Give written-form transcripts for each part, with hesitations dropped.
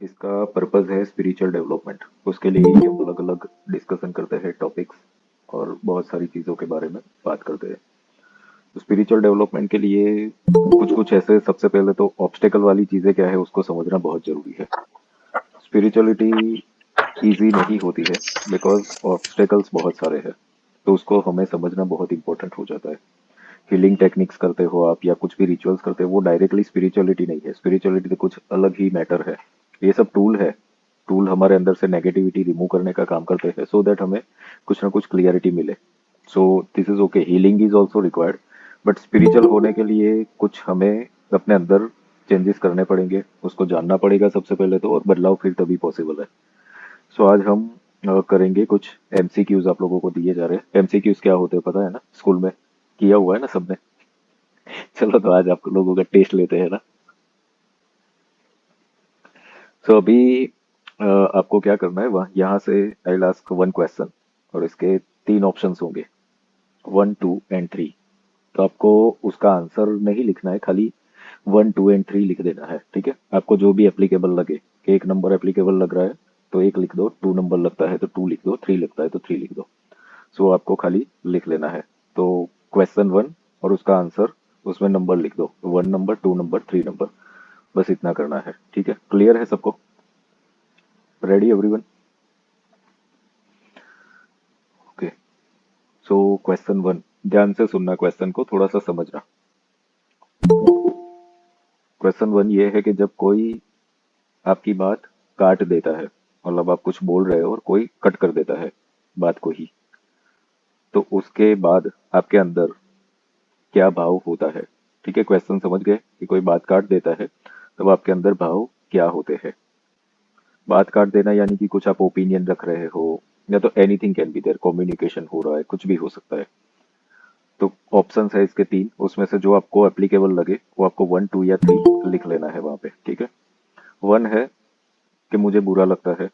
इसका पर्पस है spiritual development. उसके लिए ही हम अलग अलग डिस्कशन करते हैं टॉपिक्स और बहुत सारी चीज़ों के बारे में बात करते हैं। तो स्पिरिचुअल डेवलपमेंट के लिए कुछ कुछ ऐसे, सबसे पहले तो ऑब्स्टेकल वाली चीज़ें क्या है उसको समझना बहुत ज़रूरी है। स्पिरिचुअलिटी इजी नहीं होती है बिकॉज ऑब्स्टेकल्स बहुत सारे हैं। तो उसको हमें समझना बहुत इंपॉर्टेंट हो जाता है। हीलिंग टेक्निक्स करते हो आप या कुछ भी रिचुअल्स करते हो, वो डायरेक्टली स्पिरिचुअलिटी नहीं है। स्पिरिचुअलिटी तो कुछ अलग ही मैटर है। ये सब टूल है। टूल हमारे अंदर से नेगेटिविटी रिमूव करने का काम करते हैं सो दैट हमें कुछ ना कुछ क्लियरिटी मिले। सो this is okay, healing is also required. But spiritual होने के लिए कुछ हमें अपने अंदर चेंजेस करने पड़ेंगे, उसको जानना पड़ेगा सबसे पहले तो, और बदलाव फिर तभी पॉसिबल है। सो आज हम करेंगे कुछ एमसीक्यूज आप लोगों को दिए जा रहे हैं। एमसीक्यूज क्या होते हैं पता है ना, स्कूल में किया हुआ है ना सबने। चलो तो आज आप लोगों का टेस्ट लेते हैं ना। सो अभी आपको क्या करना है, वह यहाँ से I will ask one question और इसके तीन ऑप्शंस होंगे, 1, 2 एंड 3। तो आपको उसका आंसर नहीं लिखना है, खाली 1, 2 एंड 3 लिख देना है। ठीक है, आपको जो भी एप्लीकेबल लगे कि 1 नंबर एप्लीकेबल लग रहा है तो 1 लिख दो, 2 नंबर लगता है तो 2 लिख दो, 3 लगता है तो 3 लिख दो। सो आपको खाली लिख लेना है। तो क्वेश्चन 1 और उसका आंसर, उसमें नंबर लिख दो, 1 नंबर, 2 नंबर, 3 नंबर। बस इतना करना है। ठीक है, क्लियर है सबको? Ready everyone? Okay. So question 1, ध्यान से सुनना, क्वेश्चन को थोड़ा सा समझना। क्वेश्चन 1 ये है कि जब कोई आपकी बात काट देता है, मतलब आप कुछ बोल रहे हो और कोई कट कर देता है बात को ही, तो उसके बाद आपके अंदर क्या भाव होता है? ठीक है, क्वेश्चन समझ गए कि कोई बात काट देता है तब आपके अंदर भाव क्या होते हैं? बात काट देना यानी कि कुछ आप ओपिनियन रख रहे हो, या तो anything can be there, communication हो रहा है, कुछ भी हो सकता है। तो ऑप्शंस है इसके तीन, उसमें से जो आपको एप्लीकेबल लगे वो आपको 1, 2 या 3 लिख लेना है वहां पे। ठीक है। 1 है कि मुझे बुरा लगता है,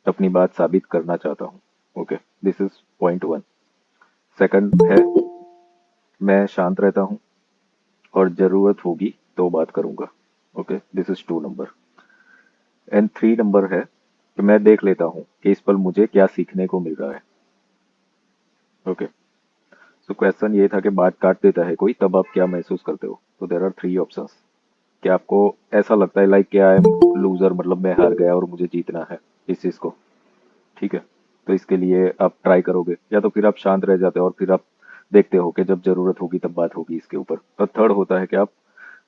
अपनी बात साबित करना चाहता हूँ। Okay, this is point 1। Second है मैं शांत रहता हूँ और जरूरत होगी तो बात करूंगा। Okay, this is 2 number. And 3 number है कि मैं देख लेता हूँ कि इस पल मुझे क्या सीखने को मिल रहा है। ओके। सो क्वेश्चन ये था कि बात काट देता है कोई, तब आप क्या महसूस करते हो? तो देर आर 3 ऑप्शंस। क्या आपको ऐसा लगता है लाइक कि आई एम लूजर, मतलब मैं हार गया और मुझे जीतना है इस चीज को? ठीक है, तो इसके लिए आप ट्राई करोगे, या तो फिर आप शांत रह जाते हो और फिर आप देखते हो कि जब जरूरत होगी तब बात होगी इसके ऊपर। और थर्ड होता है कि आप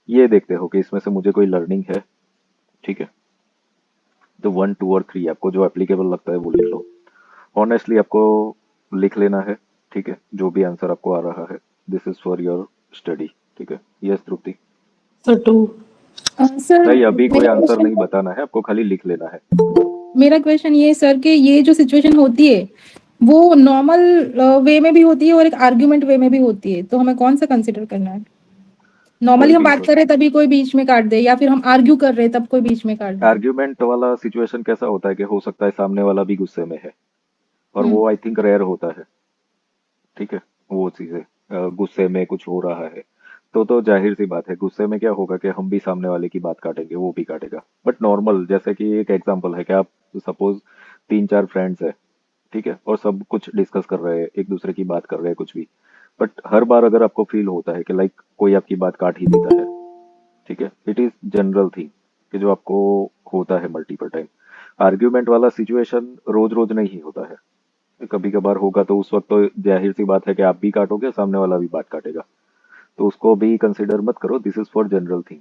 ये देखते हो कि इसमें से मुझे कोई लर्निंग है। ठीक है, तो 1, 2 और 3 आपको जो एप्लीकेबल लगता है वो लिख लो। ऑनेस्टली आपको लिख लेना है। ठीक है, जो भी आंसर आपको आ रहा है, this is for your study. ठीक है। Yes Trupti? Sir two. Sir नहीं, अभी कोई मेरा आंसर क्वेश्चन नहीं बताना है आपको, खाली लिख लेना है। मेरा क्वेश्चन ये है सर कि ये जो सिचुएशन होती है वो नॉर्मल वे में भी होती है और एक आर्ग्यूमेंट वे में भी होती है, तो हमें कौन सा कंसिडर करना है? कोई नॉर्मली हम भी बात हो। कर रहे हैं तभी कोई बीच में काट दे, या फिर हम आर्ग्यू कर रहे हैं तब कोई बीच में काट दे? आर्ग्यूमेंट वाला सिचुएशन कैसा होता है कि हो सकता है सामने वाला भी गुस्से में है, और हम्म। वो आई थिंक रेयर होता है। ठीक है, वो चीजें गुस्से में कुछ हो रहा है तो जाहिर सी बात है गुस्से में क्या होगा कि हम भी सामने वाले की बात काटेंगे, वो भी काटेगा। बट नॉर्मल, जैसे कि एक एग्जांपल है कि आप सपोज 3, 4 फ्रेंड्स है, ठीक है, और सब कुछ डिस्कस कर रहे हैं, एक दूसरे की बात कर रहे हैं कुछ भी। बट हर बार अगर आपको फील होता है कि लाइक कोई आपकी बात काट ही देता है, ठीक है, इट इज जनरल थिंग कि जो आपको होता है मल्टीपल टाइम। आर्ग्यूमेंट वाला सिचुएशन रोज रोज नहीं होता है, कभी कभार होगा, तो उस वक्त तो जाहिर सी बात है कि आप भी काटोगे, सामने वाला भी बात काटेगा। तो उसको भी कंसिडर मत करो, this is for general thing.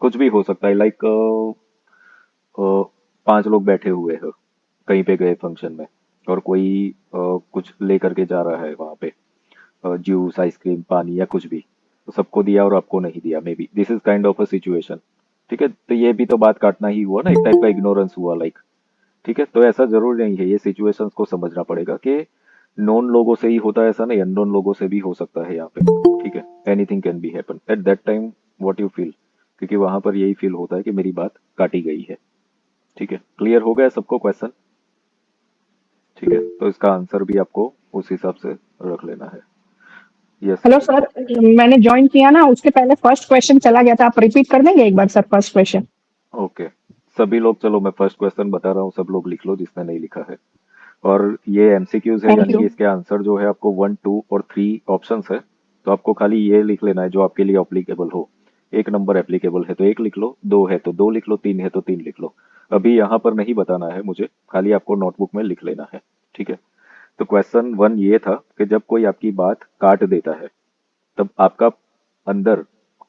कुछ भी हो सकता है लाइक 5 लोग बैठे हुए हैं, कहीं पे गए फंक्शन में, और कोई कुछ लेकर के जा रहा है वहां पे, जूस, आइसक्रीम, पानी या कुछ भी, तो सबको दिया और आपको नहीं दिया, may be this is kind of a situation. ठीक है, तो ये भी तो बात काटना ही हुआ ना, एक टाइप का इग्नोरेंस हुआ लाइक। ठीक है, तो ऐसा जरूर नहीं है, ये सिचुएशंस को समझना पड़ेगा कि नोन लोगों से ही होता है ऐसा नहीं, अननोन लोगों से भी हो सकता है यहाँ पे। ठीक है, anything can be happen at that time, what you feel, क्योंकि वहां पर यही फील होता है कि मेरी बात काटी गई है। ठीक है, क्लियर हो गया सबको क्वेश्चन? ठीक है, तो इसका आंसर भी आपको उस हिसाब से रख लेना है। यस। हेलो सर, मैंने ज्वाइन किया ना, उसके पहले फर्स्ट क्वेश्चन चला गया था, आप रिपीट कर देंगे एक बार सर फर्स्ट क्वेश्चन? ओके। सभी लोग, चलो मैं फर्स्ट क्वेश्चन बता रहा हूँ, सब लोग लिख लो जिसने नहीं लिखा है। और ये एमसीक्यूज है, थैंक यानी यू। कि इसके आंसर जो है आपको 1, 2 और 3 ऑप्शंस है। तो आपको खाली ये लिख लेना है जो आपके लिए अप्लीकेबल हो। एक नंबर एप्लीकेबल है तो एक लिख लो, दो है तो दो लिख लो, तीन है तो तीन लिख लो। अभी यहाँ पर नहीं बताना है मुझे, खाली आपको नोटबुक में लिख लेना है। ठीक है। तो क्वेश्चन 1 ये था कि जब कोई आपकी बात काट देता है तब आपका अंदर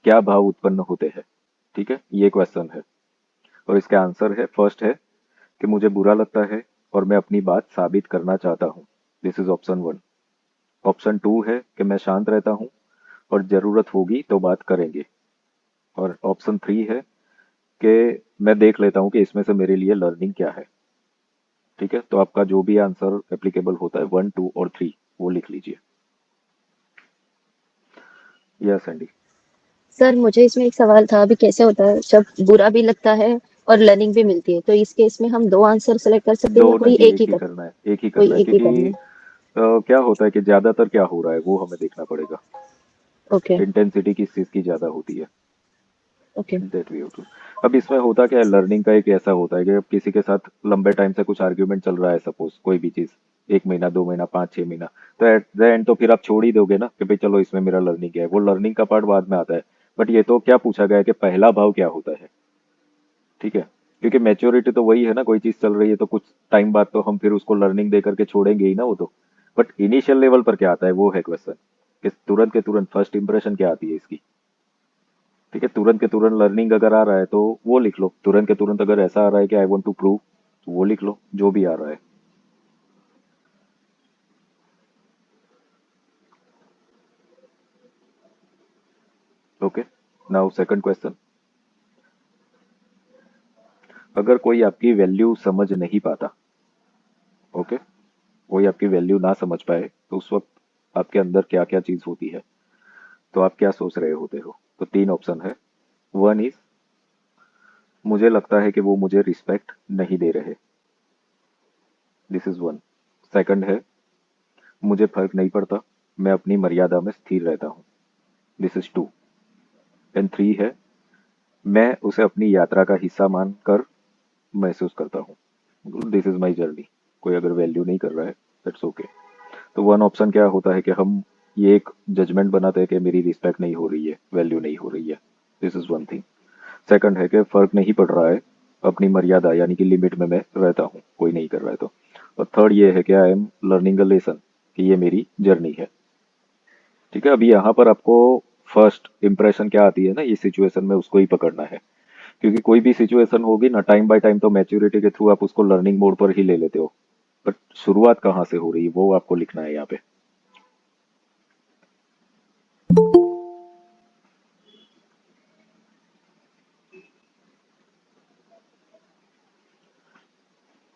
क्या भाव उत्पन्न होते हैं। ठीक है, ये क्वेश्चन है। और इसका आंसर है, फर्स्ट है कि मुझे बुरा लगता है और मैं अपनी बात साबित करना चाहता हूँ। This is option 1। ऑप्शन 2 है कि मैं शांत रहता हूँ और जरूरत होगी तो बात करेंगे। और ऑप्शन 3 है कि मैं देख लेता हूँ कि इसमें से मेरे लिए लर्निंग क्या है। ठीक है, तो आपका जो भी आंसर एप्लीकेबल होता है 1, 2 और 3 वो लिख लीजिए। Yes Andy. सर मुझे इसमें एक सवाल था, अभी कैसे होता है जब बुरा भी लगता है और लर्निंग भी मिलती है, तो इस केस में हम 2 आंसर सेलेक्ट कर सकते हैं दो या कोई नहीं, एक एक ही ही करना है? करना है, एक ही कोई करना है, एक ही क्योंकि करना है। क्या होता है कि ज्यादातर क्या हो रहा है वो हमें देखना पड़ेगा। ओके, इंटेंसिटी किस चीज की ज्यादा होती है। Okay. That we have to. अब इसमें होता क्या है, लर्निंग का एक ऐसा होता है कि अब किसी के साथ लंबे टाइम से कुछ आर्ग्यूमेंट चल रहा है, सपोज कोई भी चीज, 1 महीना, 2 महीना, 5, 6 महीना, तो एट द एंड तो फिर आप छोड़ ही दोगे ना कि भाई चलो इसमें मेरा लर्निंग है। वो लर्निंग का पार्ट बाद में आता है। बट ये तो क्या पूछा गया है कि पहला भाव क्या होता है। ठीक है, क्योंकि मैच्योरिटी तो वही है ना, कोई चीज चल रही है तो कुछ टाइम बाद तो हम फिर उसको लर्निंग दे करके छोड़ेंगे ही ना वो तो। बट इनिशियल लेवल पर क्या आता है वो है क्वेश्चन, कि तुरंत के तुरंत फर्स्ट इंप्रेशन क्या आती है इसकी। ठीक है, तुरंत के तुरंत लर्निंग अगर आ रहा है तो वो लिख लो, तुरंत के तुरंत अगर ऐसा आ रहा है कि आई वांट टू प्रूव तो वो लिख लो, जो भी आ रहा है। Okay, now second question. अगर कोई आपकी वैल्यू समझ नहीं पाता, ओके, कोई आपकी वैल्यू ना समझ पाए तो उस वक्त आपके अंदर क्या क्या चीज होती है, तो आप क्या सोच रहे होते हो। तो 3 ऑप्शन है। 1 इज, मुझे लगता है कि वो मुझे रिस्पेक्ट नहीं दे रहे। This is 1। सेकंड है, मुझे फर्क नहीं पड़ता, मैं अपनी मर्यादा में स्थिर रहता हूँ। This is 2। एंड 3 है, मैं उसे अपनी यात्रा का हिस्सा मानकर महसूस करता हूँ। This is my journey. कोई अगर वैल्यू नहीं कर रहा है दैट्स ओके। तो 1 ऑप्शन क्या होता है कि हम ये एक जजमेंट बनाते हैं कि मेरी रिस्पेक्ट नहीं हो रही है, वैल्यू नहीं हो रही है। This is 1 thing. सेकंड है कि फर्क नहीं पड़ रहा है, अपनी मर्यादा यानी कि लिमिट में मैं रहता हूँ, कोई नहीं कर रहा है तो। और थर्ड ये है कि I am learning a lesson, कि ये मेरी जर्नी है। ठीक है, अभी यहाँ पर आपको फर्स्ट इंप्रेशन क्या आती है ना ये सिचुएशन में, उसको ही पकड़ना है। क्योंकि कोई भी सिचुएशन होगी ना, टाइम बाय टाइम तो मैच्योरिटी के थ्रू आप उसको लर्निंग मोड पर ही ले लेते हो। बट शुरुआत कहाँ से हो रही है वो आपको लिखना है यहाँ पे।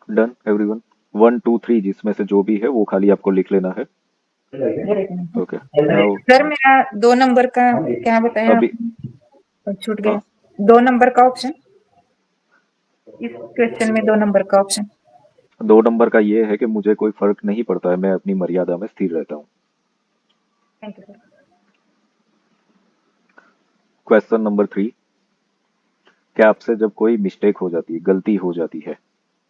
Done everyone. 1, 2, 3 जिसमें से जो भी है वो खाली आपको लिख लेना है। ओके, नाउ सर मेरा 2 नंबर का क्या बताया अभी आपने, छूट हाँ, गया। 2 नंबर का ऑप्शन, इस क्वेश्चन में 2 नंबर का ऑप्शन। 2 नंबर का ये है कि मुझे कोई फर्क नहीं पड़ता है, मैं अपनी मर्यादा में स्थिर रहता हूँ। Thank you sir. Question number 3, क्या आपसे जब कोई मिस्टेक हो जाती है, गलती हो जाती है,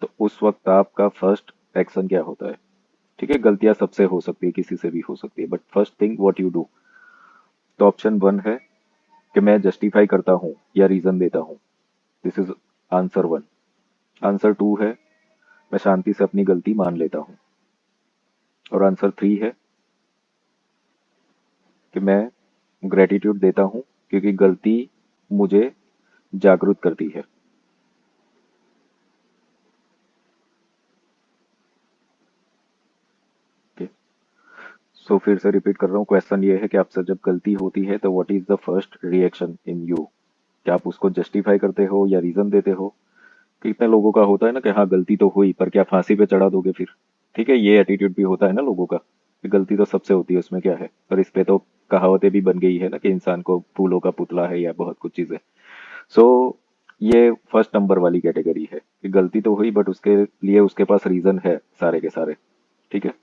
तो उस वक्त आपका फर्स्ट एक्शन क्या होता है। ठीक है, गलतियां सबसे हो सकती है, किसी से भी हो सकती है, but first thing what you do. तो ऑप्शन 1 है कि मैं जस्टिफाई करता हूँ या रीजन देता हूँ। This is answer 1। आंसर 2 है, मैं शांति से अपनी गलती मान लेता हूँ। और आंसर 3 है कि मैं ग्रेटिट्यूड देता हूँ क्योंकि गलती मुझे जागरूक करती है। सो फिर से रिपीट कर रहा हूँ, क्वेश्चन ये है कि आपसे जब गलती होती है तो what is the first reaction in you. क्या आप उसको जस्टिफाई करते हो या रीजन देते हो। कितने लोगों का होता है ना कि हाँ गलती तो हुई पर क्या फांसी पे चढ़ा दोगे फिर। ठीक है, ये एटीट्यूड भी होता है ना लोगों का कि गलती तो सबसे होती है, उसमें क्या है। और इस पे तो कहावतें भी बन गई है ना कि इंसान को फूलों का पुतला है या बहुत कुछ चीजें। सो ये फर्स्ट नंबर वाली कैटेगरी है कि गलती तो हुई बट उसके लिए उसके पास रीजन है सारे के सारे। ठीक है।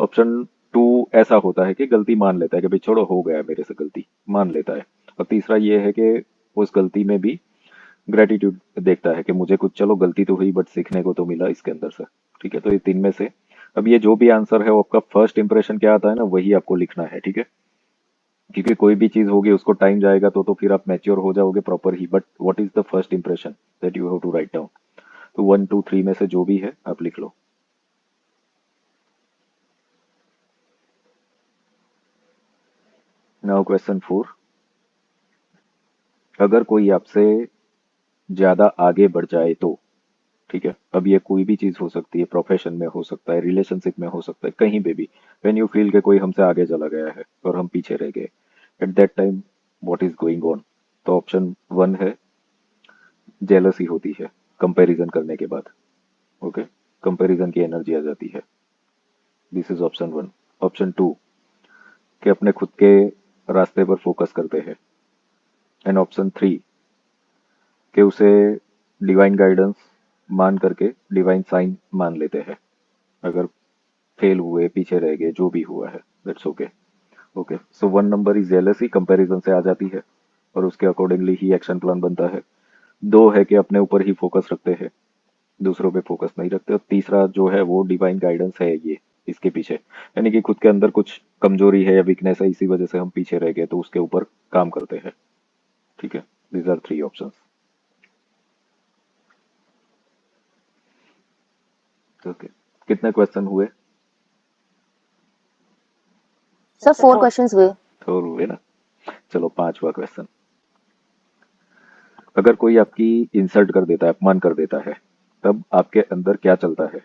ऑप्शन 2 ऐसा होता है कि गलती मान लेता है कि भाई छोड़ो हो गया मेरे से गलती, मान लेता है। और तीसरा ये है कि उस गलती में भी ग्रेटिट्यूड देखता है कि मुझे कुछ, चलो गलती तो हुई बट सीखने को तो मिला इसके अंदर से। ठीक है, तो ये 3 में से अब ये जो भी आंसर है वो आपका फर्स्ट इंप्रेशन क्या आता है ना, वही आपको लिखना है। ठीक है, क्योंकि कोई भी चीज होगी उसको टाइम जाएगा तो फिर आप मैच्योर हो जाओगे प्रॉपर ही, but what is the first impression that you have to write down. तो 1 2 3 में से जो भी है आप लिख लो। नाउ क्वेश्चन 4, अगर कोई आपसे ज्यादा आगे बढ़ जाए तो, ठीक है, अब ये कोई भी चीज हो सकती है, प्रोफेशन में हो सकता है, रिलेशनशिप में हो सकता है, कहीं पे भी, व्हेन यू फील कि कोई हमसे आगे चला गया है और हम पीछे रह गए, eight that time what is going on. तो ऑप्शन 1 है जेलसी होती है कंपैरिजन करने के बाद। ओके, कंपैरिजन की एनर्जी आ जाती है, दिस इज ऑप्शन 1। ऑप्शन 2 कि अपने खुद के रास्ते पर फोकस करते हैं। एंड ऑप्शन 3 कि उसे डिवाइन गाइडेंस मान करके डिवाइन साइन मान लेते हैं, अगर फेल हुए, पीछे रह गए, जो भी हुआ है, that's okay. Okay, so 1 number is jealousy, comparison से आ जाती है और उसके अकॉर्डिंगली ही एक्शन प्लान बनता है। 2 है कि अपने ऊपर ही फोकस रखते हैं, दूसरों पे फोकस नहीं रखते। और तीसरा जो है वो डिवाइन गाइडेंस है ये इसके पीछे, यानी कि खुद के अंदर कुछ कमजोरी है या वीकनेस है, इसी वजह से हम पीछे रह गए, तो उसके ऊपर काम करते हैं। ठीक है, दीज आर 3 ऑप्शंस। ओके, कितने क्वेश्चन हुए? सर 4 क्वेश्चंस हुए। तो हुए ना। चलो 5वां क्वेश्चन, अगर कोई आपकी इंसल्ट कर देता है, अपमान कर देता है, तब आपके अंदर क्या चलता है?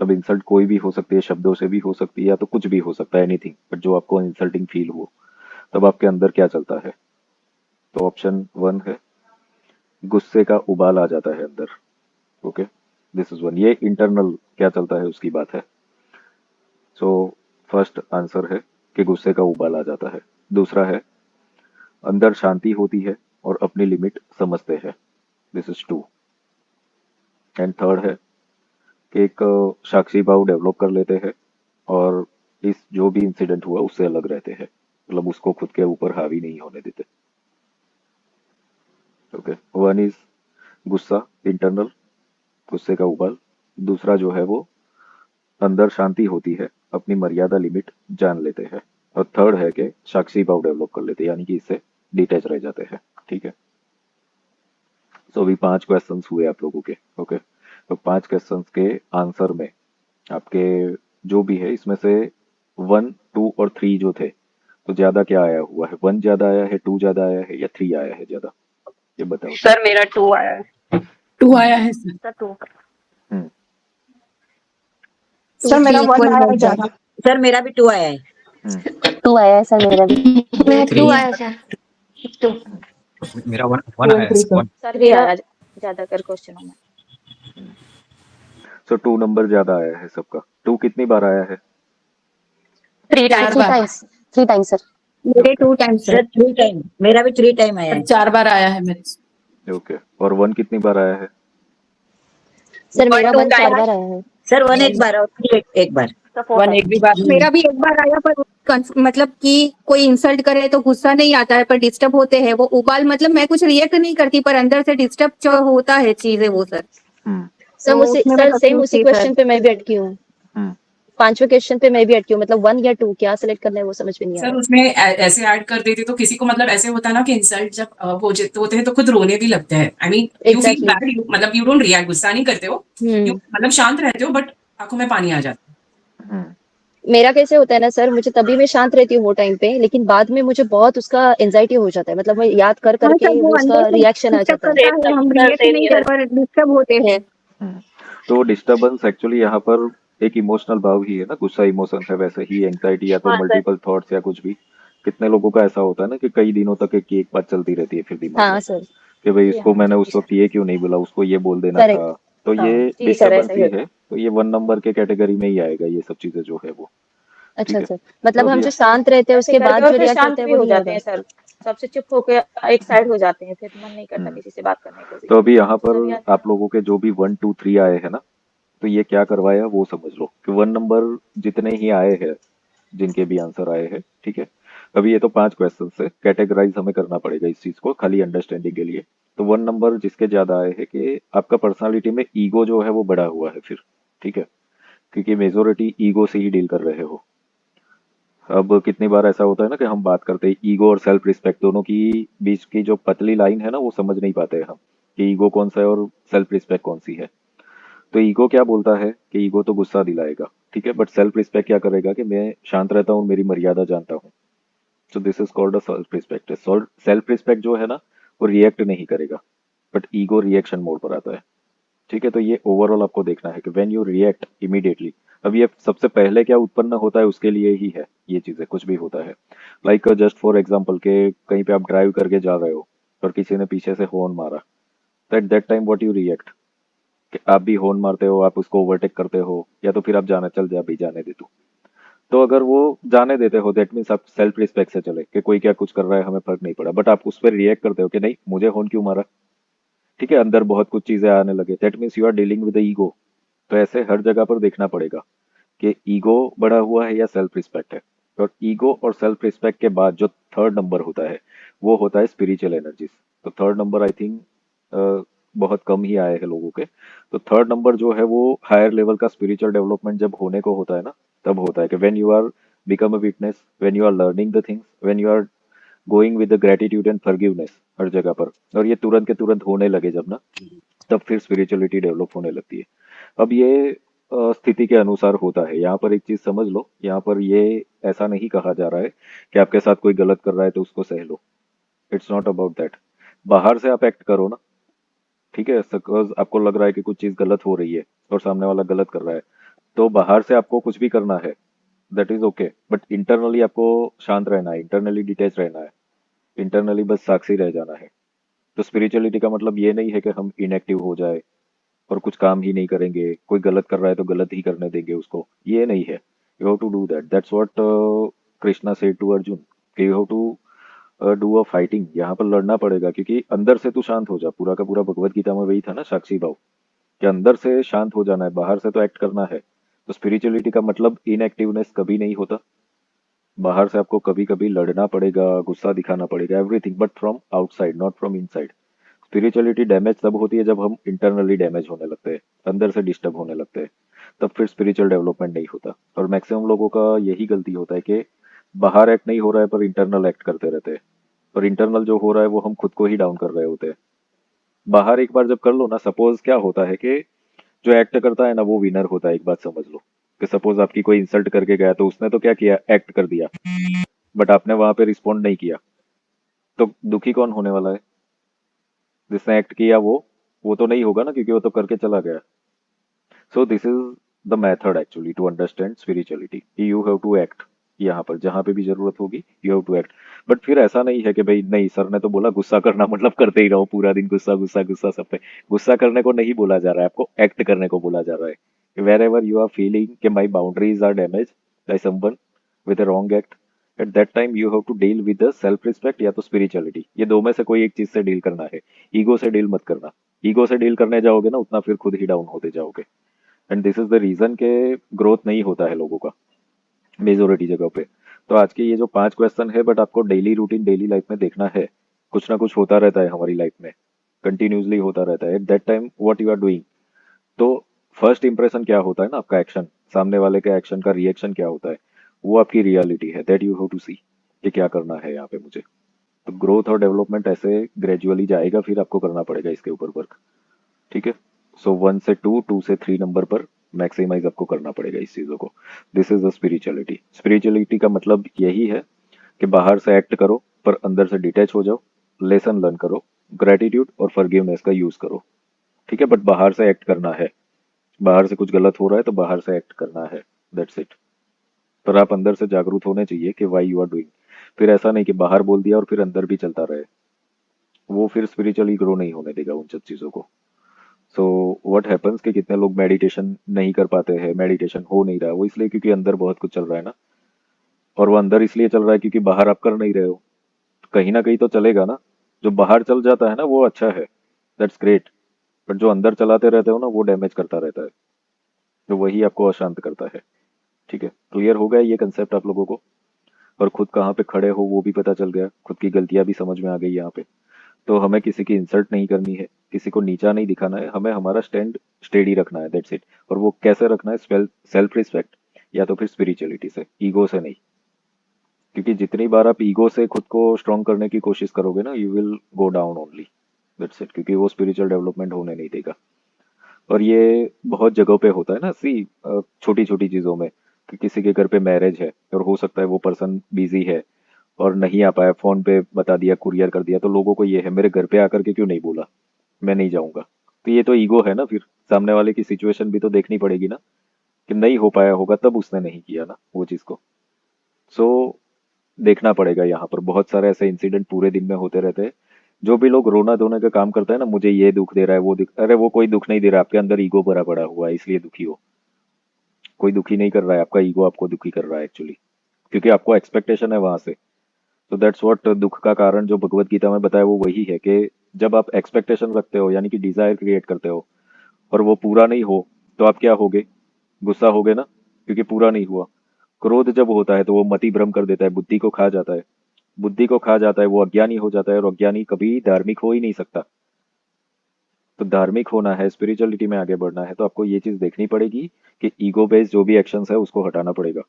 तब इंसल्ट कोई भी हो सकती है, शब्दों से भी हो सकती है या तो कुछ भी हो सकता है, एनीथिंग, बट जो आपको इंसल्टिंग फील हो, तब आपके अंदर क्या चलता है? तो ऑप्शन 1 है गुस्से का उबाल आ जाता है अंदर। ओके, दिस इज 1, ये इंटरनल क्या चलता है उसकी बात है। सो फर्स्ट आंसर है कि गुस्से का उबाल आ जाता है। दूसरा है अंदर शांति होती है और अपनी लिमिट समझते हैं, दिस इज 2। एंड थर्ड है कि एक साक्षी भाव डेवलप कर लेते हैं और इस जो भी इंसिडेंट हुआ उससे अलग रहते हैं, मतलब उसको खुद के ऊपर हावी नहीं होने देते। ओके, 1 इज गुस्सा, इंटरनल, गुस्से का उबाल। दूसरा जो है वो अंदर शांति होती है, अपनी मर्यादा लिमिट जान लेते हैं। और थर्ड है कि साक्षी भाव डेवलप कर लेते हैं, यानी कि इससे डिटैच रह जाते हैं। ठीक है, तो अभी 5 क्वेश्चंस हुए आप लोगों के। ओके, तो 5 क्वेश्चंस के आंसर में आपके जो भी है इसमें से 1 2 और 3 जो थे, तो ज्यादा क्या आया हुआ है? 1 ज्यादा आया है, 2 ज्यादा आया है या 3 आया है ज्यादा? ये बताओ। सर मेरा 2 आया है। 2 आया है सर। सर 2। हम्म, सर मेरा 1 इक्वल आया हो है ज्यादा। सर मेरा भी 2 आया है। हम्म, 2 आया है सर मेरा भी। मेरा 2 3 आया सर। 2 मेरा 1 आया है 1। सर भी आया ज्यादातर क्वेश्चनों में। सो 2 नंबर ज्यादा आया है सबका। 2 कितनी बार आया है? 3 सर टाइम्स। 3 times sir. मेरे 2 टाइम्स सर 3 टाइम, मेरा भी 3 टाइम आया है। 4 बार आया है मेरे। ओके, और 1 कितनी बार आया है? सर मेरा 1 4 टाइम बार आया है। सर 1 एक बार और 3 एक बार। सर 4 1 एक भी बार मेरा भी एक बार आया, पर मतलब कि कोई इंसल्ट करे तो गुस्सा नहीं आता है, पर डिस्टर्ब होते हैं वो उबाल, मतलब मैं कुछ रिएक्ट नहीं करती पर अंदर से डिस्टर्ब जो होता है चीजें वो सर। हम्म, सर तो मुझसे उसमें सर मैं सेम confused उसी थी क्वेश्चन सर। पे मैं भी अटकी हूँ। हम्म, 5वें क्वेश्चन पे मैं भी अटकी हूँ, मतलब 1 या 2 क्या सिलेक्ट करना है वो समझ में नहीं आ सर रहा उसमें ऐसे ऐड कर देती तो किसी को मतलब ऐसे होता है ना कि इंसल्ट जब होते हैं तो खुद रोने भी लगते हैं। I mean you feel exactly. Bad, मतलब यू डोंट रिएक्ट, गुस्सा नहीं करते हो, यू मतलब शांत रहते हो, बट आंखों में पानी आ जाता है। हम्म, मेरा कैसे होता है ना सर, मुझे तभी मैं शांत रहती हूँ वो टाइम पे, लेकिन बाद में मुझे बहुत उसका एंजाइटी हो जाता है, मतलब मैं याद कर हाँ करके सर, वो वो उसका अंदर से रिएक्शन आ डिस्टर्ब जाता है। करता है, हम रिएक्ट नहीं कर पर डिस्टर्ब होते हैं। हम्म। तो डिस्टरबेंस एक्चुअली यहाँ पर एक इमोशनल भाव ही है ना, गुस्सा इमोशन है, वैसे ही एंग्जाइटी या तो हाँ सर। मल्टीपल थॉट्स या कुछ भी। कितने लोगों का ऐसा होता है ना कि कई दिनों तक एक ही एक बात चलती रहती है फिर दिमाग में हाँ सर। कि भाई इसको मैंने उस वक्त ये क्यों नहीं बोला, उसको ये बोल देना था। करेक्ट। तो हाँ ये जी सर, डिस्टरबेंस ऐसा ही ही होता है, है। तो ये 1 नंबर के कैटेगरी में ही आएगा ये सब चीजें जो है वो। अच्छा ठीक है, अच्छा, तो मतलब हम अभी जो शांत रहते हैं ऐसे उसके करके बाद और जो फिर रिएक्ट शांत करते हैं भी हो वही जाते होगा। हैं सर, सबसे चुप होके एक साइड हो जाते हैं, फिर मन नहीं करता किसी से बात करने को भी। तो अभी यहाँ पर गुस्सा भी आता आप लोगों के जो भी 1 2 3 आए हैं ना, तो ये क्या करवाया वो समझ लो कि 1 नंबर जितने ही आए हैं, जिनके भी आंसर आए हैं, ठीक है। अभी ये तो 5 क्वेश्चन से कैटेगराइज हमें करना पड़ेगा इस चीज को, खाली अंडरस्टैंडिंग के लिए। तो 1 नंबर जिसके ज्यादा आए है कि आपका पर्सनालिटी में ईगो जो है वो बढ़ा हुआ है फिर, ठीक है, क्योंकि मेजोरिटी ईगो से ही डील कर रहे हो। अब कितनी बार ऐसा होता है ना कि हम बात करते हैं ईगो और सेल्फ रिस्पेक्ट दोनों की बीच की जो पतली लाइन है ना वो समझ नहीं पाते हैं हम कि ईगो कौन सा है और सेल्फ रिस्पेक्ट कौन सी है। तो ईगो क्या बोलता है कि ईगो तो गुस्सा दिलाएगा, ठीक है, बट सेल्फ रिस्पेक्ट क्या करेगा कि मैं शांत रहता हूँ, मेरी मर्यादा जानता हूँ। सो this is called a self respect. Self respect जो है ना वो रिएक्ट नहीं करेगा, बट ईगो रिएक्शन मोड पर आता है, ठीक है। तो ये ओवरऑल आपको देखना है कि व्हेन यू रिएक्ट इमीडिएटली, अब ये सबसे पहले क्या उत्पन्न होता है उसके लिए ही है ये चीजें, कुछ भी होता है। लाइक जस्ट फॉर एग्जांपल के कहीं पे आप ड्राइव करके जा रहे हो और किसी ने पीछे से हॉर्न मारा, तो eight that time what you react, कि आप भी हॉर्न मारते हो, आप उसको ओवरटेक करते हो, या तो फिर आप जाना चल जा भी जाने दे तू। तो अगर वो जाने देते हो दैट मीन्स आप सेल्फ रिस्पेक्ट से चले कि कोई क्या कुछ कर रहा है हमें फर्क नहीं पड़ा, बट आप उस पर रिएक्ट करते हो कि नहीं मुझे हॉर्न क्यों मारा, ठीक है, अंदर बहुत कुछ चीजें आने लगे, that means you are dealing with ego. तो ऐसे हर जगह पर देखना पड़ेगा कि ईगो बढ़ा हुआ है या सेल्फ रिस्पेक्ट है। और ईगो और सेल्फ रिस्पेक्ट के बाद जो थर्ड नंबर होता है वो होता है स्पिरिचुअल एनर्जीज। तो थर्ड नंबर आई थिंक बहुत कम ही आए हैं लोगों के। तो थर्ड नंबर जो है वो हायर लेवल का स्पिरिचुअल डेवलपमेंट जब होने को होता है ना, तब होता है कि when you are become a witness, when you are learning the things, when you are going with the gratitude and forgiveness हर जगह पर, और ये तुरंत के तुरंत होने लगे जब ना, तब फिर स्पिरिचुअलिटी डेवलप होने लगती है। अब ये स्थिति के अनुसार होता है। यहाँ पर एक चीज समझ लो, यहाँ पर ये ऐसा नहीं कहा जा रहा है कि आपके साथ कोई गलत कर रहा है तो उसको सह लो। It's not about that. बाहर से आप एक्ट करो ना, ठीक है, सपोज आपको लग रहा है कि कुछ चीज गलत हो रही है और सामने वाला गलत कर रहा है, तो बाहर से आपको कुछ भी करना है, that is okay, but internally आपको शांत रहना है, इंटरनली डिटेच रहना है, इंटरनली बस साक्षी रह जाना है। तो स्पिरिचुअलिटी का मतलब ये नहीं है कि हम इनएक्टिव हो जाए और कुछ काम ही नहीं करेंगे, कोई गलत कर रहा है तो गलत ही करने देंगे उसको, ये नहीं है। You have to do that, that's what Krishna said to Arjun, कि you have to do a fighting, यहाँ पर लड़ना पड़ेगा, क्योंकि अंदर से तू शांत हो जा। पूरा का पूरा भगवत गीता में वही था ना, साक्षी भाव, कि अंदर से शांत हो जाना है, बाहर से तो एक्ट करना है। तो स्पिरिचुअलिटी का मतलब इनएक्टिवनेस कभी नहीं होता। बाहर से आपको कभी कभी लड़ना पड़ेगा, गुस्सा दिखाना पड़ेगा, everything, but from outside not from inside. Spirituality damage तब होती है जब हम इंटरनली डैमेज होने लगते हैं, अंदर से डिस्टर्ब होने लगते हैं, तब फिर स्पिरिचुअल डेवलपमेंट नहीं होता। और मैक्सिमम लोगों का यही गलती होता है कि बाहर एक्ट नहीं हो रहा है पर इंटरनल एक्ट करते रहते हैं, और इंटरनल जो हो रहा है वो हम खुद को ही डाउन कर रहे होते हैं। बाहर एक बार जब कर लो ना, सपोज क्या होता है कि जो एक्ट करता है ना वो विनर होता है। एक बात समझ लो कि सपोज आपकी कोई इंसल्ट करके गया तो उसने तो क्या किया, एक्ट कर दिया, बट आपने वहां पे रिस्पॉन्ड नहीं किया, तो दुखी कौन होने वाला है? जिसने एक्ट किया वो तो नहीं होगा ना, क्योंकि वो तो करके चला गया। So this is the method actually to understand spirituality. You have to act, यहाँ पर जहां पे भी जरूरत होगी you have to act. But फिर ऐसा नहीं है कि भाई नहीं सर ने तो बोला गुस्सा करना मतलब करते ही रहो पूरा दिन, गुस्सा गुस्सा गुस्सा सब पे। गुस्सा करने को नहीं बोला जा रहा है, आपको एक्ट करने को बोला जा रहा है। Wherever you are feeling कि my boundaries are damage by someone with a wrong act, at that time you have to deal with the self respect या तो स्पिरिचुअलिटी। ये दो में से कोई एक चीज से डील करना है। ईगो से डील मत करना। ईगो से डील करने जाओगे ना उतना फिर खुद ही डाउन होते जाओगे, and this is the reason के ग्रोथ नहीं होता है लोगों का मेजोरिटी जगह पे। तो आज के ये जो 5 क्वेश्चन है, बट आपको डेली रूटीन डेली लाइफ में देखना है। कुछ ना कुछ होता रहता है हमारी लाइफ में, कंटिन्यूसली होता रहता है। At that time what you are doing, तो फर्स्ट इंप्रेशन क्या होता है ना आपका, एक्शन, सामने वाले के एक्शन का रिएक्शन क्या होता है, वो आपकी रियलिटी है। दैट यू हैव टू सी कि क्या करना है यहाँ पे मुझे। तो ग्रोथ और डेवलपमेंट ऐसे ग्रेजुअली जाएगा, फिर आपको करना पड़ेगा इसके ऊपर वर्क, ठीक है। सो 1 से 2, 2 से 3 नंबर पर मैक्सिमाइज आपको करना पड़ेगा इस चीजों को। This is the spirituality. Spirituality का मतलब यही है कि बाहर से एक्ट करो पर अंदर से डिटैच हो जाओ, लेसन लर्न करो, ग्रेटिट्यूड और फॉरगिवनेस का यूज करो, ठीक है, बट बाहर से एक्ट करना है। बाहर से कुछ गलत हो रहा है तो बाहर से एक्ट करना है, दैट्स इट। पर आप अंदर से जागरूक होने चाहिए कि वाई यू आर डूइंग। फिर ऐसा नहीं कि बाहर बोल दिया और फिर अंदर भी चलता रहे, वो फिर स्पिरिचुअली ग्रो नहीं होने देगा उन सब चीजों को। सो व्हाट हैपन्स कि कितने लोग मेडिटेशन नहीं कर पाते हैं, मेडिटेशन हो नहीं रहा, वो इसलिए क्योंकि अंदर बहुत कुछ चल रहा है ना। और वो अंदर इसलिए चल रहा है क्योंकि बाहर आप कर नहीं रहे हो, तो कहीं ना कहीं तो चलेगा ना। जो बाहर चल जाता है ना वो अच्छा है, दैट्स ग्रेट, बट जो अंदर चलाते रहते हो ना वो डैमेज करता रहता है, तो वही आपको अशांत करता है, ठीक है। क्लियर हो गया ये कंसेप्ट आप लोगों को, और खुद कहाँ पे खड़े हो वो भी पता चल गया, खुद की गलतियां भी समझ में आ गई यहाँ पे। तो हमें किसी की इंसल्ट नहीं करनी है, किसी को नीचा नहीं दिखाना है, हमें हमारा स्टैंड स्टेडी रखना है, दैट्स इट। और वो कैसे रखना है? सेल्फ रिस्पेक्ट या तो फिर स्पिरिचुअलिटी से, ईगो से नहीं। क्योंकि जितनी बार आप ईगो से खुद को स्ट्रॉन्ग करने की कोशिश करोगे ना, you will go down only, that's it. क्योंकि वो स्पिरिचुअल डेवलपमेंट होने नहीं देगा। और ये बहुत जगहों पे होता है ना, सी छोटी छोटी चीजों में, कि किसी के घर पे मैरिज है और हो सकता है वो पर्सन बिजी है और नहीं आ पाया, फोन पे बता दिया, कुरियर कर दिया, तो लोगों को ये है मेरे घर पे आकर के क्यों नहीं बोला, मैं नहीं जाऊंगा। तो ये तो ईगो है ना, फिर सामने वाले की सिचुएशन भी तो देखनी पड़ेगी ना, कि नहीं हो पाया होगा तब उसने नहीं किया ना वो चीज को। सो देखना पड़ेगा। यहाँ पर बहुत सारे ऐसे इंसिडेंट पूरे दिन में होते रहते हैं। जो भी लोग रोना धोने का काम करता है ना, मुझे ये दुख दे रहा है, वो दुख, अरे वो कोई दुख नहीं दे रहा, आपके अंदर ईगो भरा पड़ा हुआ है इसलिए दुखी हो। कोई दुखी नहीं कर रहा है, आपका ईगो आपको दुखी कर रहा है एक्चुअली, क्योंकि आपको एक्सपेक्टेशन है वहां से। तो दैट्स व्हाट, दुख का कारण जो भगवत गीता में बताया वो वही है, कि जब आप एक्सपेक्टेशन रखते हो यानी कि डिजायर क्रिएट करते हो और वो पूरा नहीं हो, तो आप क्या होगे? गुस्सा होगे ना, क्योंकि पूरा नहीं हुआ। क्रोध जब होता है तो वो मति भ्रम कर देता है, बुद्धि को खा जाता है। बुद्धि को खा जाता है, वो अज्ञानी हो जाता है, और अज्ञानी कभी धार्मिक हो ही नहीं सकता। तो धार्मिक होना है, स्पिरिचुअलिटी में आगे बढ़ना है, तो आपको ये चीज देखनी पड़ेगी कि ईगो बेस्ड जो भी एक्शंस है उसको हटाना पड़ेगा।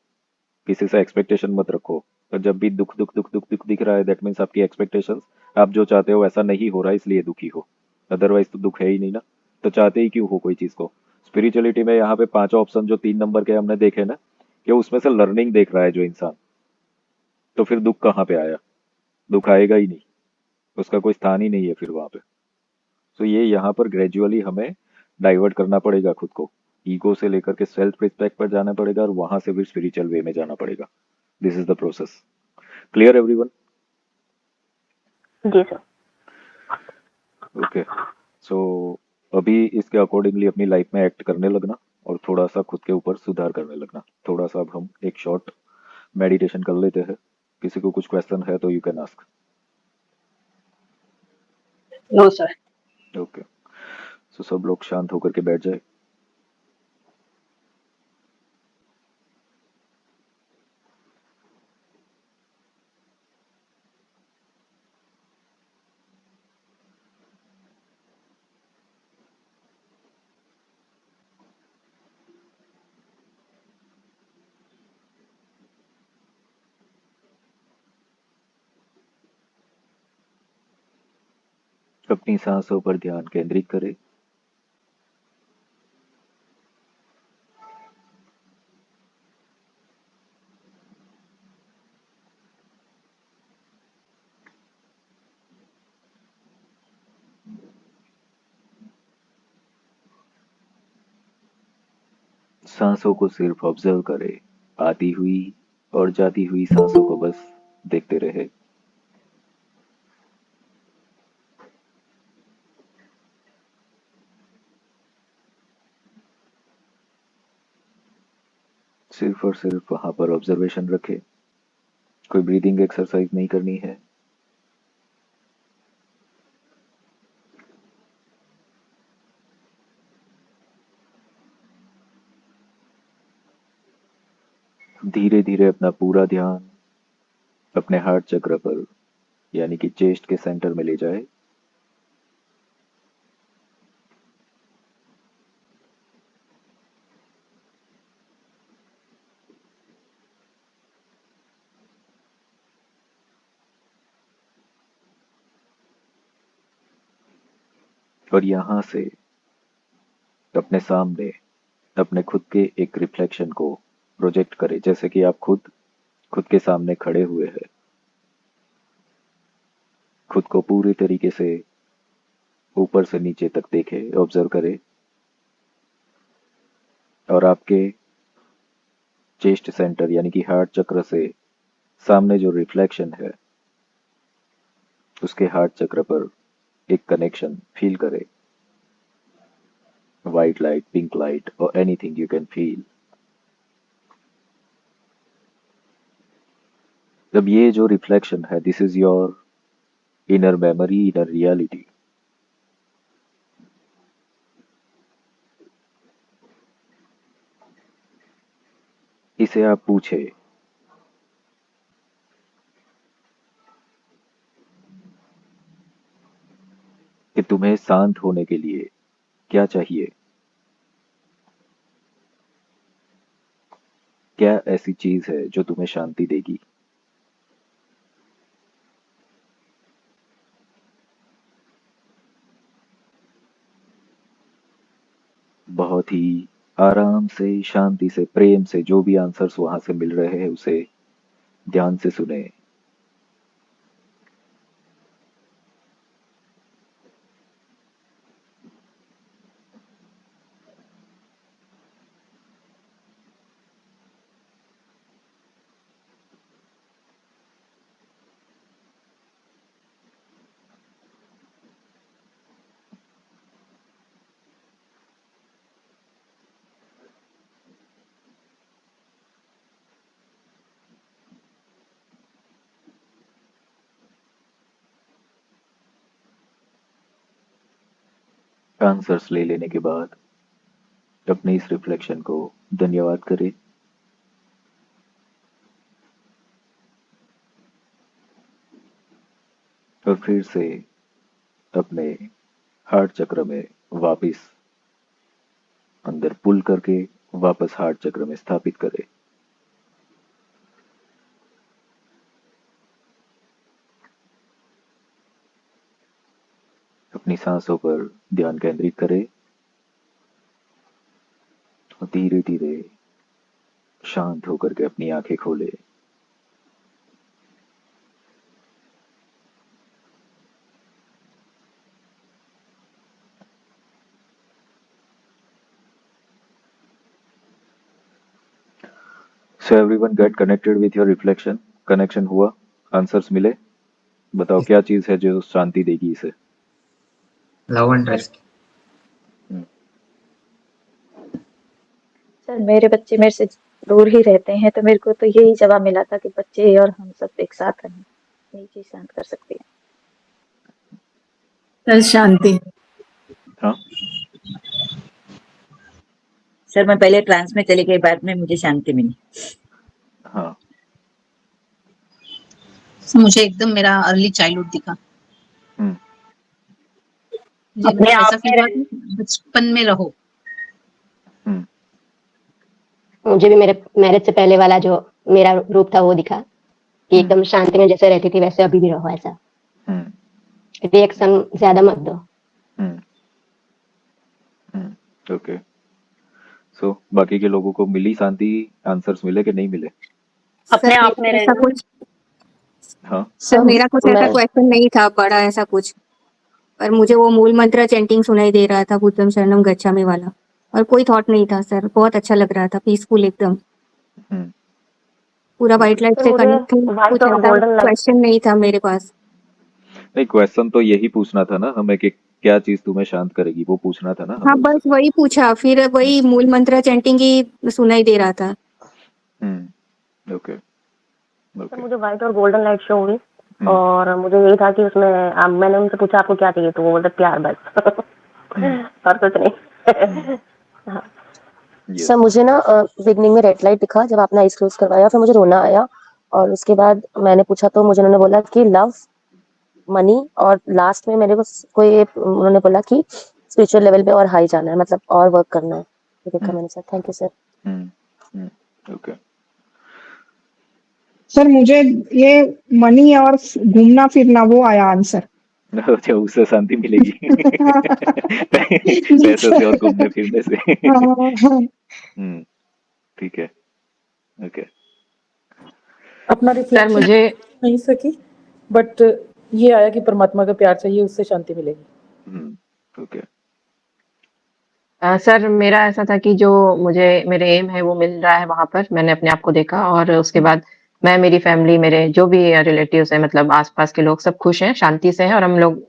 किसी से एक्सपेक्टेशन मत रखो। तो जब भी दुख दुख दुख दुख दुख दिख रहा है, दैट मीन्स आपकी एक्सपेक्टेशंस, आप जो चाहते हो ऐसा नहीं हो रहा है इसलिए दुखी हो। अदरवाइज तो दुख है ही नहीं ना। तो चाहते ही क्यों हो कोई चीज को? स्पिरिचुअलिटी में यहाँ पे पांचों ऑप्शन जो 3 नंबर के हमने देखे ना, कि उसमें से लर्निंग देख रहा है जो इंसान, तो फिर दुख कहाँ पे आया? दुख आएगा ही नहीं, उसका कोई स्थान ही नहीं है फिर वहां पे। तो ये यहाँ पर ग्रेजुअली हमें डाइवर्ट करना पड़ेगा खुद को। ईगो से लेकर के सेल्फ रिस्पेक्ट पर जाना पड़ेगा, और वहां से फिर स्पिरिचुअल वे में जाना पड़ेगा। This is the process. Clear everyone? जी सर। ओके। सो अभी इसके अकॉर्डिंगली अपनी लाइफ में एक्ट करने लगना, और थोड़ा सा खुद के ऊपर सुधार करने लगना। थोड़ा सा अब हम एक शॉर्ट मेडिटेशन कर लेते हैं। किसी को कुछ क्वेश्चन है तो you can ask. No sir. Okay. So सब लोग शांत होकर के बैठ जाए। अपनी सांसों पर ध्यान केंद्रित करें। सांसों को सिर्फ ऑब्जर्व करें, आती हुई और जाती हुई सांसों को बस देखते रहे। सिर्फ और सिर्फ वहां पर ऑब्जर्वेशन रखें। कोई ब्रीदिंग एक्सरसाइज नहीं करनी है। धीरे धीरे अपना पूरा ध्यान अपने हार्ट चक्र पर, यानी कि चेस्ट के सेंटर में ले जाए। और यहां से अपने सामने अपने खुद के एक रिफ्लेक्शन को प्रोजेक्ट करें, जैसे कि आप खुद खुद के सामने खड़े हुए हैं। खुद को पूरी तरीके से ऊपर से नीचे तक देखें, ऑब्जर्व करें, और आपके चेस्ट सेंटर यानी कि हार्ट चक्र से सामने जो रिफ्लेक्शन है, उसके हार्ट चक्र पर एक कनेक्शन फील करें। व्हाइट लाइट, पिंक लाइट, और एनीथिंग यू कैन फील। जब ये जो रिफ्लेक्शन है, this is your inner memory, inner reality. इसे आप पूछे, तुम्हें शांत होने के लिए क्या चाहिए? क्या ऐसी चीज है जो तुम्हें शांति देगी? बहुत ही आराम से, शांति से, प्रेम से जो भी आंसर्स वहां से मिल रहे हैं उसे ध्यान से सुने। आंसर्स ले लेने के बाद अपने इस रिफ्लेक्शन को धन्यवाद करें। और फिर से अपने हार्ट चक्र में वापस अंदर पुल करके वापस हार्ट चक्र में स्थापित करें। अपनी सांसों पर ध्यान केंद्रित करें और धीरे धीरे शांत होकर के अपनी आंखें खोले। So everyone get connected with your reflection. Connection हुआ, आंसर्स मिले। बताओ क्या चीज है जो शांति देगी इसे? Love and rest. सर मेरे बच्चे मेरे से दूर ही रहते हैं, तो मेरे को तो यही जवाब मिला था कि बच्चे और हम सब एक साथ रहें, यही चीज शांत कर सकती है। सर शांति। हाँ, सर मैं पहले ट्रांस में चली गई, बाद में मुझे शांति मिली। हाँ, मुझे एकदम मेरा अर्ली चाइल्डहुड दिखा। हम्म, मुझे ऐसा फील हुआ कि बचपन में रहो। हम्म, मुझे भी मेरे मैरिज से पहले वाला जो मेरा रूप था वो दिखा कि एकदम शांति में जैसे रहती थी वैसे अभी भी रहो। ऐसा रिएक्शन ज्यादा मत दो। ओके। सो बाकी के लोगों को मिली शांति? आंसर्स मिले कि नहीं मिले? अपने आप में ऐसा रहना। कुछ हाँ, सर मेरा कुछ ऐसा मैं- क्वेश्चन नहीं था बड़ा ऐसा कुछ, पर मुझे वो मूल मंत्र चैंटिंग सुनाई दे रहा था, बुद्धम शरणम गच्छामि वाला, और कोई थॉट नहीं था सर। बहुत अच्छा लग रहा था, पीसफुल एकदम, हम्म, पूरा व्हाइट लाइट सर, से मुझे कनेक्ट थी। white कुछ और ऐसा golden light- क्वेश्चन नहीं था मेरे पास। नहीं, क्वेश्चन तो यही पूछना था ना हमें कि क्या चीज तुम्हें शांत करेगी, वो पूछना था ना हाँ हमें। बस वही पूछा, फिर वही मूल मंत्र चैंटिंग ही सुनाई दे रहा था। ओके, सर ओके, मुझे व्हाइट और गोल्डन लाइट शो हुई, और मुझे यही था कि उसमें मैंने उनसे पूछा आपको क्या चाहिए, तो वो बोलते प्यार बस। और कुछ नहीं। yes, सर मुझे ना बिगनिंग में रेड लाइट दिखा जब आपने आइज क्लोज करवाया, फिर मुझे रोना आया, और उसके बाद मैंने पूछा तो मुझे उन्होंने बोला कि लव, मनी, और लास्ट में मेरे को कोई उन्होंने बोला कि स्पिरिचुअल लेवल पे और हाई जाना है, मतलब और वर्क करना है। ये देखा मैंने sir. Thank you sir. Okay. Sir मुझे ये मनी और घूमना फिरना वो आया आंसर। अच्छा, उससे शांति मिलेगी। पैसे से और घूमने फिरने से। ठीक है, ओके। अपना रिफ्लेक्शन मुझे नहीं सकी, बट ये आया कि परमात्मा का प्यार चाहिए, उससे शांति मिलेगी। ओके। सर मेरा ऐसा था कि जो मुझे मेरे एम है वो मिल रहा है वहाँ पर, मैंने अपने आप को देखा, और उसके बाद मैं, मेरी फैमिली, मेरे जो भी रिलेटिव्स हैं, मतलब आसपास के लोग सब खुश हैं, शांति से हैं, और हम लोग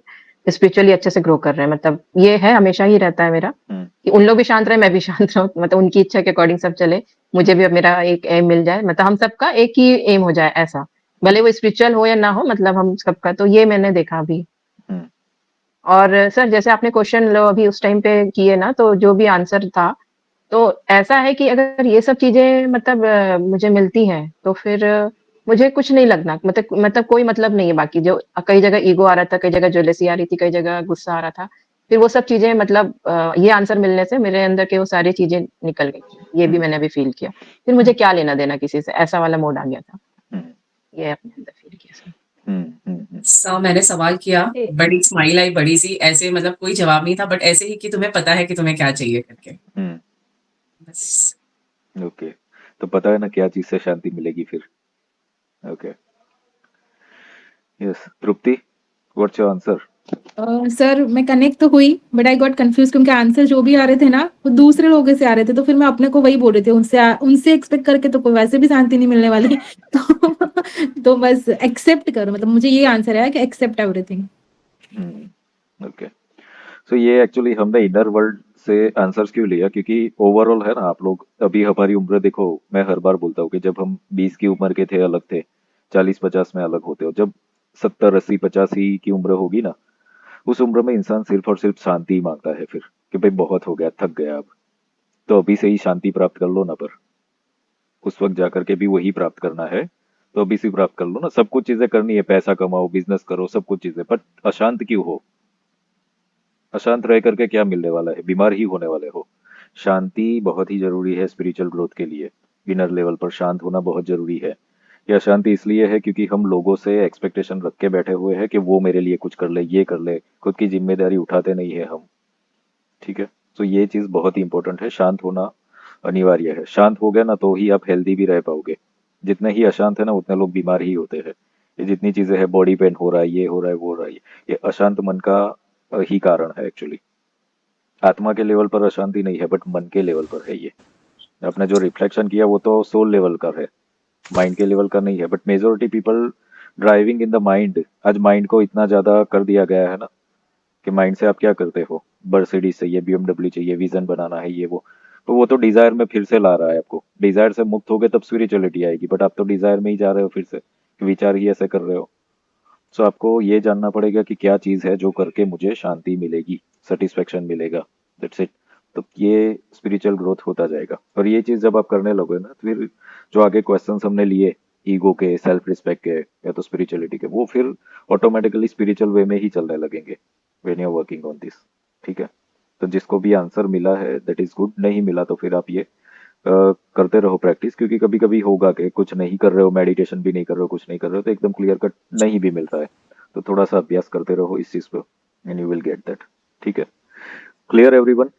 स्पिरिचुअली अच्छे से ग्रो कर रहे हैं। मतलब ये है, हमेशा ही रहता है मेरा कि उन लोग भी शांत रहे, मैं भी शांत रहूं, मतलब उनकी इच्छा के अकॉर्डिंग सब चले, मुझे भी अब मेरा एक एम मिल जाए, मतलब हम सबका एक ही एम हो जाए, ऐसा भले वो स्पिरिचुअल हो या ना हो, मतलब हम सबका। तो ये मैंने देखा अभी। और सर जैसे आपने क्वेश्चन लो अभी उस टाइम पे किए ना, तो जो भी आंसर था, तो ऐसा है कि अगर ये सब चीजें मतलब मुझे मिलती हैं, तो फिर मुझे कुछ नहीं लगना, मतलब कोई मतलब नहीं है बाकी। जो कई जगह ईगो आ रहा था, कई जगह जेलसी आ रही थी, कई जगह गुस्सा आ रहा था, फिर वो सब चीजें मतलब ये आंसर मिलने से मेरे अंदर के वो सारी चीजें निकल गई। ये भी मैंने अभी फील किया। फिर मुझे क्या लेना देना किसी से, ऐसा वाला मोड आ गया था। ये अपने अंदर फील किया सर। मैंने सवाल किया, ए, बड़ी स्माइल आई बड़ी सी, ऐसे मतलब कोई जवाब नहीं था, बट ऐसे ही कि तुम्हें पता है कि तुम्हें क्या चाहिए करके, बस। ओके, तो पता है ना क्या चीज से शांति मिलेगी फिर। Okay, yes Tripti, what's your answer? Sir मैं कनेक्ट तो हुई बट आई गॉट कंफ्यूज क्योंकि आंसर जो भी आ रहे थे ना वो दूसरे लोगों से आ रहे थे, तो फिर मैं अपने को वही बोल रही थी, उनसे एक्सपेक्ट करके तो कोई वैसे भी शांति नहीं मिलने वाली। तो बस एक्सेप्ट करो, मतलब मुझे ये आंसर है कि एक्सेप्ट एवरीथिंग। ओके, सो ये एक्चुअली हमने इनर वर्ल्ड से आंसर्स क्यों लिया, क्योंकि ओवरऑल है ना, आप लोग अभी हमारी उम्र देखो, मैं हर बार बोलता हूँ कि जब हम 20 की उम्र के थे अलग थे, 40-50 में अलग होते हो, जब 70-80-85 की उम्र होगी ना, उस उम्र में इंसान सिर्फ और सिर्फ शांति मांगता है फिर, कि भाई बहुत हो गया, थक गया अब, तो अभी से ही शांति प्राप्त कर लो ना। पर उस वक्त जाकर के भी वही प्राप्त करना है, तो अभी से प्राप्त कर लो ना। सब कुछ चीजें करनी है, पैसा कमाओ, बिजनेस करो, सब कुछ चीजें, बट अशांत क्यों हो? अशांत रह करके क्या मिलने वाला है? बीमार ही होने वाले हो। शांति बहुत ही जरूरी है स्पिरिचुअल ग्रोथ के लिए। इनर लेवल पर शांत होना बहुत जरूरी है। यह शांति इसलिए है क्योंकि हम लोगों से एक्सपेक्टेशन रख के बैठे हुए हैं कि वो मेरे लिए कुछ कर ले, ये कर ले, खुद की जिम्मेदारी उठाते नहीं है हम। ठीक है, तो ये चीज बहुत ही इंपॉर्टेंट है, शांत होना अनिवार्य है। शांत हो गया ना तो ही आप हेल्दी भी रह पाओगे। जितने ही अशांत है ना उतने लोग बीमार ही होते हैं। ये जितनी चीजें हैं, बॉडी पेन हो रहा है, ये हो रहा है, वो हो रहा है, ये अशांत मन का ही कारण है एक्चुअली। आत्मा के लेवल पर अशांति नहीं है, बट मन के लेवल पर है ये। आपने जो रिफ्लेक्शन किया वो तो सोल लेवल का है, माइंड के लेवल का नहीं है। But majority people driving in the mind. आज माइंड को इतना ज्यादा कर दिया गया है ना कि माइंड से आप क्या करते हो, मर्सिडीज चाहिए, BMW चाहिए, विजन बनाना है, ये वो तो डिजायर में फिर से ला रहा है आपको। डिजायर से मुक्त हो गए तब स्पिरिचुअलिटी आएगी, बट आप तो डिजायर में ही जा रहे हो फिर से, विचार ही ऐसे कर रहे हो। सो आपको ये जानना पड़ेगा कि क्या चीज है जो करके मुझे शांति मिलेगी, सेटिस्फेक्शन मिलेगा, दैट्स इट। तो ये स्पिरिचुअल ग्रोथ होता जाएगा। और ये चीज जब आप करने लगोगे ना, तो फिर जो आगे क्वेश्चंस हमने लिए ईगो के, सेल्फ रिस्पेक्ट के, या तो स्पिरिचुअलिटी के, वो फिर ऑटोमेटिकली स्पिरिचुअल वे में ही चलने लगेंगे when you are working on this. ठीक है, तो जिसको भी आंसर मिला है दैट इज गुड, नहीं मिला तो फिर आप ये करते रहो प्रैक्टिस। क्योंकि कभी कभी होगा कि कुछ नहीं कर रहे हो, मेडिटेशन भी नहीं कर रहे हो, कुछ नहीं कर रहे हो, तो एकदम क्लियर कट नहीं भी मिलता है। तो थोड़ा सा अभ्यास करते रहो इस चीज पर and you will get that. ठीक है, क्लियर एवरीवन?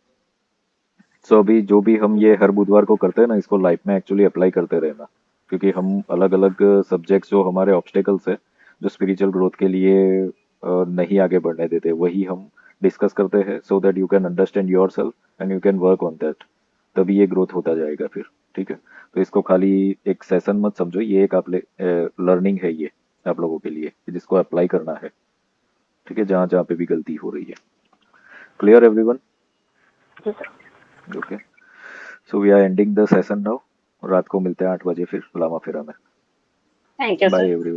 सो अभी जो भी हम ये हर बुधवार को करते हैं ना, इसको लाइफ में एक्चुअली अप्लाई करते रहना। क्योंकि हम अलग अलग सब्जेक्ट्स जो हमारे ऑब्स्टेकल्स है, जो स्पिरिचुअल ग्रोथ के लिए नहीं आगे बढ़ने देते, वही हम डिस्कस करते हैं, so that you can understand your self and you can work on that. तभी ये ग्रोथ होता जाएगा फिर। ठीक है, तो इसको खाली एक सेशन मत समझो, ये एक आप लर्निंग है, ये आप लोगों के लिए जिसको अप्लाई करना है। ठीक है, जहाँ जहाँ पे भी गलती हो रही है। Clear everyone? जी sir. Okay, so we are ending the session now. रात को मिलते हैं 8 बजे फिर लामा फेरा में। Thank you bye sir. Everyone.